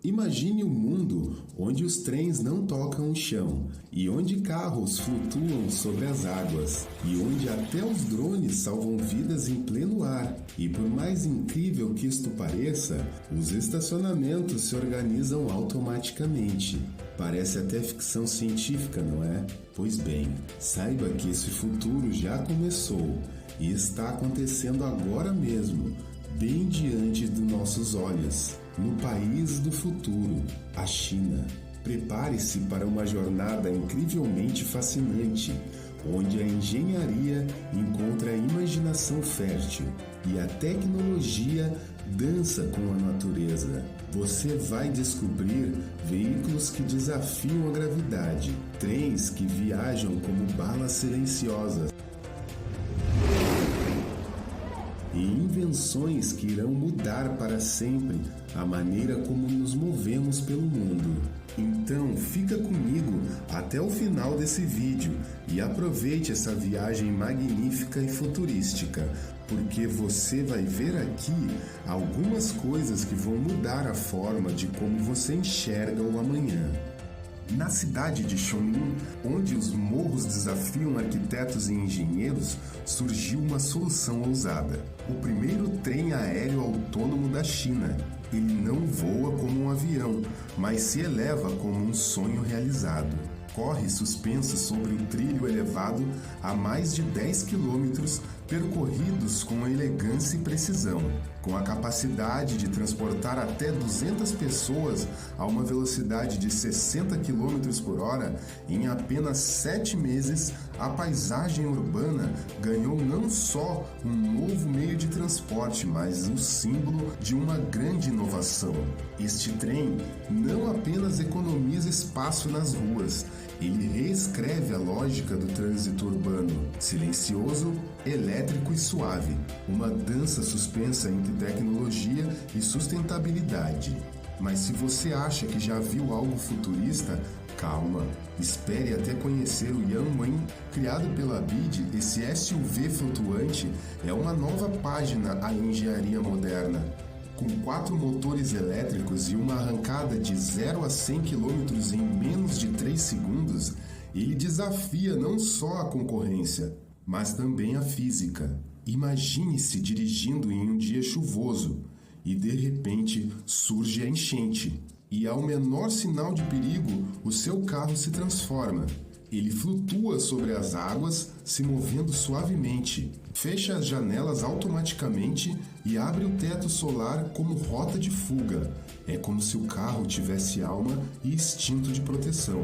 Imagine um mundo onde os trens não tocam o chão e onde carros flutuam sobre as águas e onde até os drones salvam vidas em pleno ar. E por mais incrível que isto pareça, os estacionamentos se organizam automaticamente. Parece até ficção científica, não é? Pois bem, saiba que esse futuro já começou e está acontecendo agora mesmo, bem diante dos nossos olhos, no país do futuro, a China. Prepare-se para uma jornada incrivelmente fascinante, onde a engenharia encontra a imaginação fértil e a tecnologia dança com a natureza. Você vai descobrir veículos que desafiam a gravidade, trens que viajam como balas silenciosas e invenções que irão mudar para sempre a maneira como nos movemos pelo mundo. Então fica comigo até o final desse vídeo e aproveite essa viagem magnífica e futurística, porque você vai ver aqui algumas coisas que vão mudar a forma de como você enxerga o amanhã. Na cidade de Chongqing, onde os morros desafiam arquitetos e engenheiros, surgiu uma solução ousada. O primeiro trem aéreo autônomo da China. Ele não voa como um avião, mas se eleva como um sonho realizado. Corre suspenso sobre o trilho elevado a mais de 10 quilômetros, percorridos com elegância e precisão, com a capacidade de transportar até 200 pessoas a uma velocidade de 60 km por hora. Em apenas 7 meses, a paisagem urbana ganhou não só um novo meio de transporte, mas o símbolo de uma grande inovação. Este trem não apenas economiza espaço nas ruas, ele reescreve a lógica do trânsito urbano, silencioso, elétrico e suave, uma dança suspensa entre tecnologia e sustentabilidade. Mas se você acha que já viu algo futurista, calma, espere até conhecer o Yanwen. Criado pela BYD, esse SUV flutuante é uma nova página à engenharia moderna. Com 4 motores elétricos e uma arrancada de 0 a 100 km em menos de 3 segundos, ele desafia não só a concorrência, mas também a física. Imagine-se dirigindo em um dia chuvoso e de repente surge a enchente. E ao menor sinal de perigo, o seu carro se transforma. Ele flutua sobre as águas, se movendo suavemente, fecha as janelas automaticamente e abre o teto solar como rota de fuga. É como se o carro tivesse alma e instinto de proteção.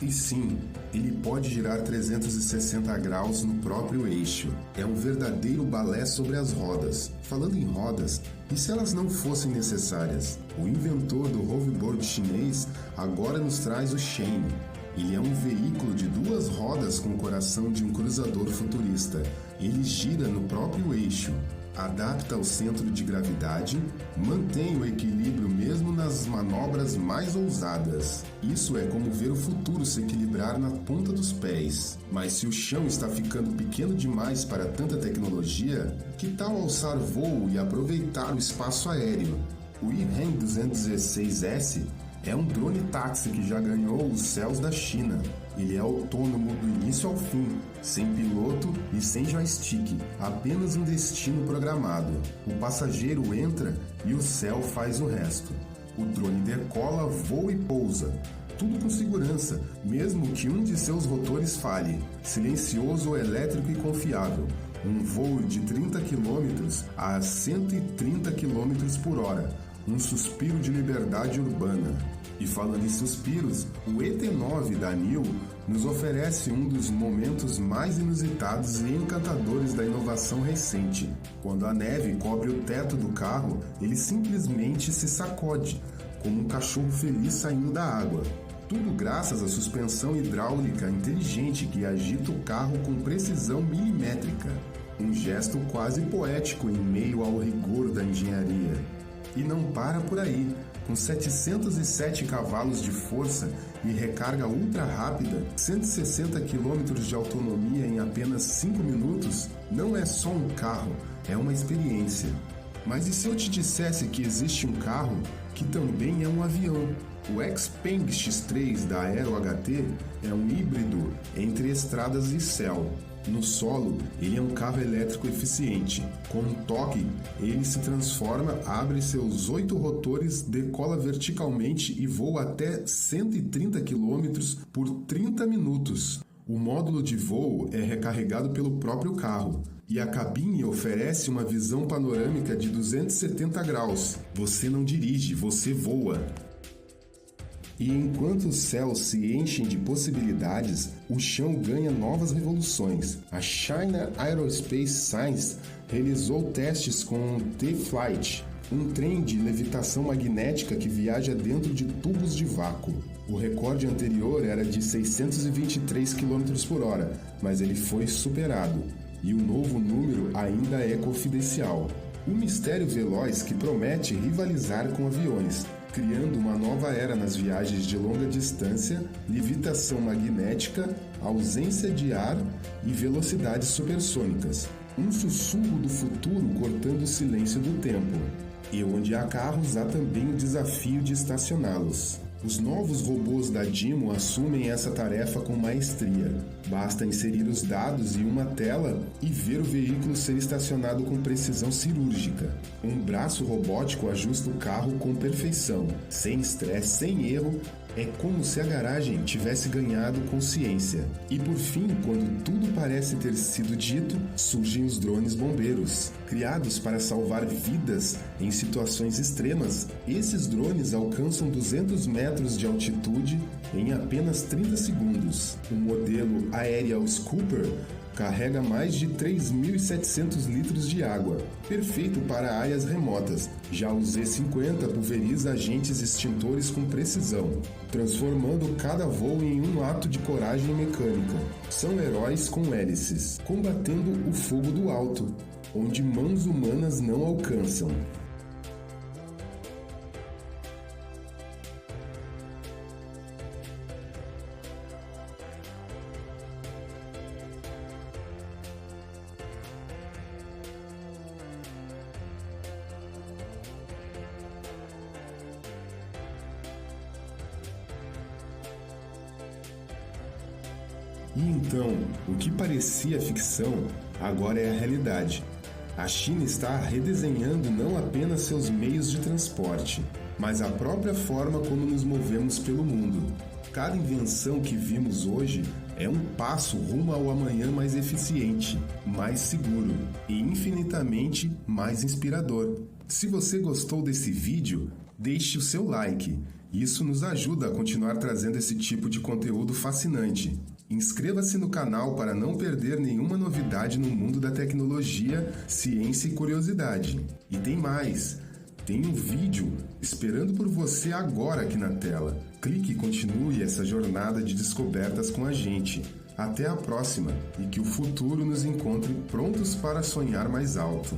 E sim, ele pode girar 360 graus no próprio eixo. É um verdadeiro balé sobre as rodas. Falando em rodas, e se elas não fossem necessárias? O inventor do hoverboard chinês agora nos traz o Shane. Ele é um veículo de 2 rodas com o coração de um cruzador futurista. Ele gira no próprio eixo, adapta ao centro de gravidade, mantém o equilíbrio mesmo nas manobras mais ousadas. Isso é como ver o futuro se equilibrar na ponta dos pés. Mas se o chão está ficando pequeno demais para tanta tecnologia, que tal alçar voo e aproveitar o espaço aéreo? O Yihen 216S é um drone táxi que já ganhou os céus da China. Ele é autônomo do início ao fim, sem piloto e sem joystick, apenas um destino programado. O passageiro entra e o céu faz o resto. O drone decola, voa e pousa, tudo com segurança, mesmo que um de seus rotores falhe. Silencioso, elétrico e confiável. Um voo de 30 km a 130 km por hora. Um suspiro de liberdade urbana. E falando em suspiros, o ET9 da NIO nos oferece um dos momentos mais inusitados e encantadores da inovação recente. Quando a neve cobre o teto do carro, ele simplesmente se sacode, como um cachorro feliz saindo da água. Tudo graças à suspensão hidráulica inteligente que agita o carro com precisão milimétrica. Um gesto quase poético em meio ao rigor da engenharia. E não para por aí. Com 707 cavalos de força e recarga ultra rápida, 160 km de autonomia em apenas 5 minutos, não é só um carro, é uma experiência. Mas e se eu te dissesse que existe um carro que também é um avião? O Xpeng X3 da Aero HT é um híbrido entre estradas e céu. No solo, ele é um carro elétrico eficiente. Com um toque, ele se transforma, abre seus 8 rotores, decola verticalmente e voa até 130 km por 30 minutos. O módulo de voo é recarregado pelo próprio carro e a cabine oferece uma visão panorâmica de 270 graus. Você não dirige, você voa. E enquanto os céus se enchem de possibilidades, o chão ganha novas revoluções. A China Aerospace Science realizou testes com o T-Flight, um trem de levitação magnética que viaja dentro de tubos de vácuo. O recorde anterior era de 623 km por hora, mas ele foi superado. E o novo número ainda é confidencial. Um mistério veloz que promete rivalizar com aviões, criando uma nova era nas viagens de longa distância, levitação magnética, ausência de ar e velocidades supersônicas. Um sussurro do futuro cortando o silêncio do tempo. E onde há carros, há também o desafio de estacioná-los. Os novos robôs da Dimo assumem essa tarefa com maestria. Basta inserir os dados em uma tela e ver o veículo ser estacionado com precisão cirúrgica. Um braço robótico ajusta o carro com perfeição, sem estresse, sem erro. É como se a garagem tivesse ganhado consciência. E por fim, quando tudo parece ter sido dito, surgem os drones bombeiros. Criados para salvar vidas em situações extremas, esses drones alcançam 200 metros de altitude em apenas 30 segundos. O modelo Aerial Scooper carrega mais de 3.700 litros de água, perfeito para áreas remotas. Já o Z50 pulveriza agentes extintores com precisão, transformando cada voo em um ato de coragem mecânica. São heróis com hélices, combatendo o fogo do alto, onde mãos humanas não alcançam. E então, o que parecia ficção, agora é a realidade. A China está redesenhando não apenas seus meios de transporte, mas a própria forma como nos movemos pelo mundo. Cada invenção que vimos hoje é um passo rumo ao amanhã mais eficiente, mais seguro e infinitamente mais inspirador. Se você gostou desse vídeo, deixe o seu like. Isso nos ajuda a continuar trazendo esse tipo de conteúdo fascinante. Inscreva-se no canal para não perder nenhuma novidade no mundo da tecnologia, ciência e curiosidade. E tem mais! Tem um vídeo esperando por você agora aqui na tela. Clique e continue essa jornada de descobertas com a gente. Até a próxima e que o futuro nos encontre prontos para sonhar mais alto.